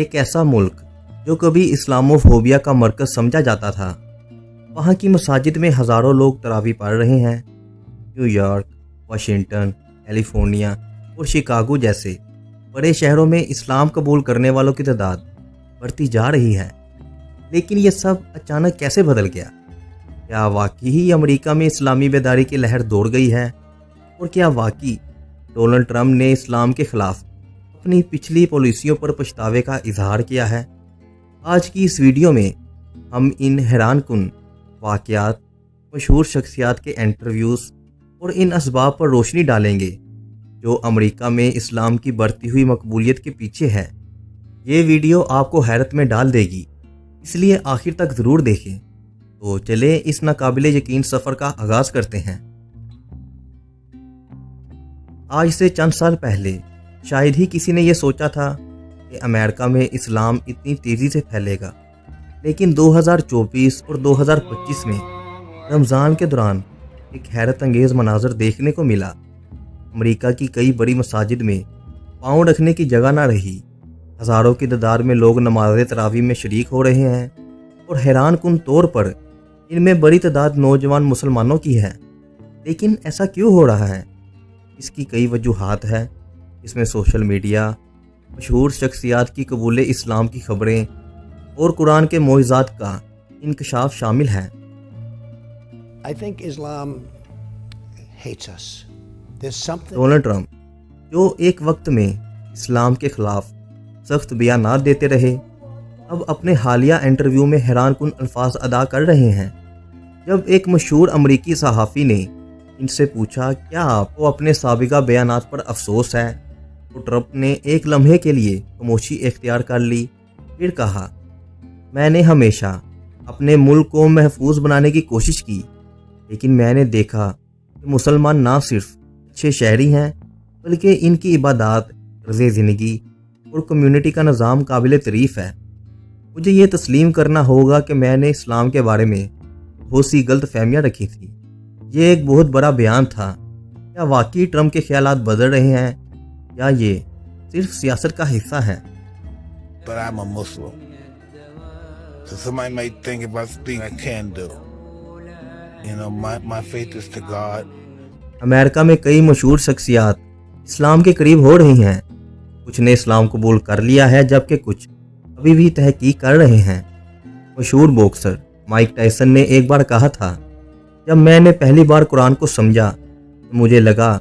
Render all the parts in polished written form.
ایک ایسا ملک جو کبھی اسلاموفوبیا کا مرکز سمجھا جاتا تھا، وہاں کی مساجد میں ہزاروں لوگ تراویح پڑھ رہے ہیں۔ نیو یارک، واشنگٹن، کیلیفورنیا اور شکاگو جیسے بڑے شہروں میں اسلام قبول کرنے والوں کی تعداد بڑھتی جا رہی ہے، لیکن یہ سب اچانک کیسے بدل گیا؟ کیا واقعی ہی امریکہ میں اسلامی بیداری کی لہر دوڑ گئی ہے؟ اور کیا واقعی ڈونلڈ ٹرمپ نے اسلام کے خلاف اپنی پچھلی پالیسیوں پر پچھتاوے کا اظہار کیا ہے؟ آج کی اس ویڈیو میں ہم ان حیران کن واقعات، مشہور شخصیات کے انٹرویوز اور ان اسباب پر روشنی ڈالیں گے جو امریکہ میں اسلام کی بڑھتی ہوئی مقبولیت کے پیچھے ہے۔ یہ ویڈیو آپ کو حیرت میں ڈال دے گی، اس لیے آخر تک ضرور دیکھیں۔ تو چلیں اس ناقابل یقین سفر کا آغاز کرتے ہیں۔ آج سے چند سال پہلے شاید ہی کسی نے یہ سوچا تھا کہ امریکہ میں اسلام اتنی تیزی سے پھیلے گا، لیکن 2024 اور 2025 میں رمضان کے دوران ایک حیرت انگیز مناظر دیکھنے کو ملا۔ امریکہ کی کئی بڑی مساجد میں پاؤں رکھنے کی جگہ نہ رہی، ہزاروں کی تعداد میں لوگ نماز تراویح میں شریک ہو رہے ہیں، اور حیران کن طور پر ان میں بڑی تعداد نوجوان مسلمانوں کی ہے۔ لیکن ایسا کیوں ہو رہا ہے؟ اس کی کئی وجوہات ہیں، اس میں سوشل میڈیا، مشہور شخصیات کی قبول اسلام کی خبریں اور قرآن کے معجزات کا انکشاف شامل ہے۔ I think Islam hates us. There's something. Donald Trump جو ایک وقت میں اسلام کے خلاف سخت بیانات دیتے رہے، اب اپنے حالیہ انٹرویو میں حیران کن الفاظ ادا کر رہے ہیں۔ جب ایک مشہور امریکی صحافی نے ان سے پوچھا کیا آپ کو اپنے سابقہ بیانات پر افسوس ہے، تو ٹرمپ نے ایک لمحے کے لیے خاموشی اختیار کر لی، پھر کہا میں نے ہمیشہ اپنے ملک کو محفوظ بنانے کی کوشش کی، لیکن میں نے دیکھا کہ مسلمان نہ صرف اچھے شہری ہیں بلکہ ان کی عبادات، طرز زندگی اور کمیونٹی کا نظام قابل تعریف ہے۔ مجھے یہ تسلیم کرنا ہوگا کہ میں نے اسلام کے بارے میں بہت سی غلط فہمیاں رکھی تھی۔ یہ ایک بہت بڑا بیان تھا۔ کیا واقعی ٹرمپ کے خیالات بدل رہے ہیں یا یہ صرف سیاست کا حصہ ہے؟ But I'm a Muslim. So somebody might think if I speak, I can do. You know, my faith is to God. امریکہ میں کئی مشہور شخصیات اسلام کے قریب ہو رہی ہیں۔ کچھ نے اسلام قبول کر لیا ہے جبکہ کچھ ابھی بھی تحقیق کر رہے ہیں۔ مشہور باکسر مائک ٹائسن نے ایک بار کہا تھا، جب میں نے پہلی بار قرآن کو سمجھا تو مجھے لگا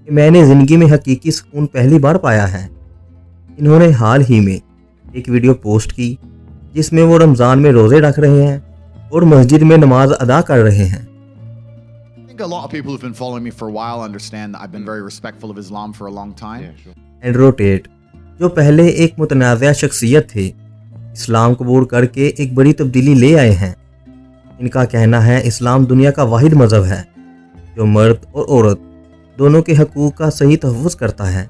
کہ میں نے زندگی میں حقیقی سکون پہلی بار پایا ہے۔ انہوں نے حال ہی میں ایک ویڈیو پوسٹ کی جس میں وہ رمضان میں روزے رکھ رہے ہیں اور مسجد میں نماز ادا کر رہے ہیں۔ I think a lot of people who've been following me for a while understand that I've been very respectful of Islam for a long time. Andrew Tate جو پہلے ایک متنازع شخصیت تھے، اسلام قبول کر کے ایک بڑی تبدیلی لے آئے ہیں۔ ان کا کہنا ہے اسلام دنیا کا واحد مذہب ہے جو مرد اور عورت دونوں کے حقوق کا صحیح تحفظ کرتا ہے۔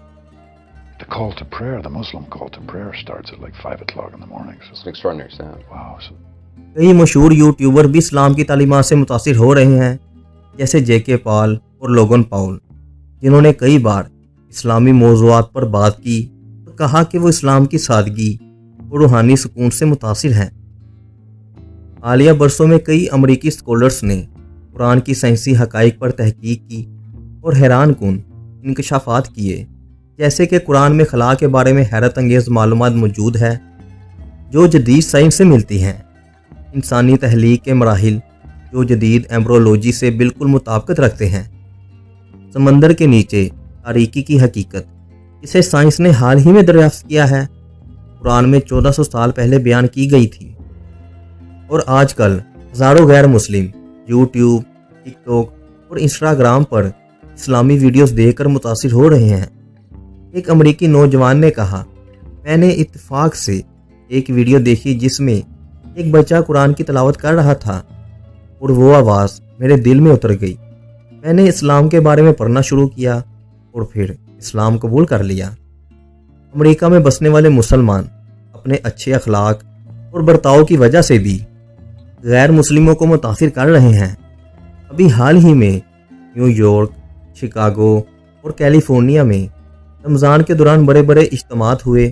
The call to prayer, the Muslim call to prayer starts at like 5 o'clock in the morning. So It's an extraordinary sound. wow. So کئی مشہور یوٹیوبر بھی اسلام کی تعلیمات سے متاثر ہو رہے ہیں، جیسے جے کے پال اور لوگن پاؤل، جنہوں نے کئی بار اسلامی موضوعات پر بات کی اور کہا کہ وہ اسلام کی سادگی اور روحانی سکون سے متاثر ہیں۔ حالیہ برسوں میں کئی امریکی اسکالرس نے قرآن کی سائنسی حقائق پر تحقیق کی اور حیران کن انکشافات کیے، جیسے کہ قرآن میں خلا کے بارے میں حیرت انگیز معلومات موجود ہے جو جدید سائنس سے ملتی ہیں۔ انسانی تخلیق کے مراحل جو جدید ایمبرولوجی سے بالکل مطابقت رکھتے ہیں۔ سمندر کے نیچے تاریکی کی حقیقت، اسے سائنس نے حال ہی میں دریافت کیا ہے، قرآن میں 1400 سال پہلے بیان کی گئی تھی، اور آج کل ہزاروں غیر مسلم یوٹیوب، ٹک ٹاک اور انسٹاگرام پر اسلامی ویڈیوز دیکھ کر متاثر ہو رہے ہیں۔ ایک امریکی نوجوان نے کہا، میں نے اتفاق سے ایک ویڈیو دیکھی جس میں ایک بچہ قرآن کی تلاوت کر رہا تھا اور وہ آواز میرے دل میں اتر گئی۔ میں نے اسلام کے بارے میں پڑھنا شروع کیا اور پھر اسلام قبول کر لیا۔ امریکہ میں بسنے والے مسلمان اپنے اچھے اخلاق اور برتاؤ کی وجہ سے بھی غیر مسلموں کو متاثر کر رہے ہیں۔ ابھی حال ہی میں نیو یارک، شکاگو اور کیلیفورنیا میں رمضان کے دوران بڑے بڑے اجتماعات ہوئے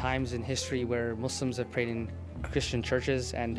Times in history where Muslims have prayed in Christian churches and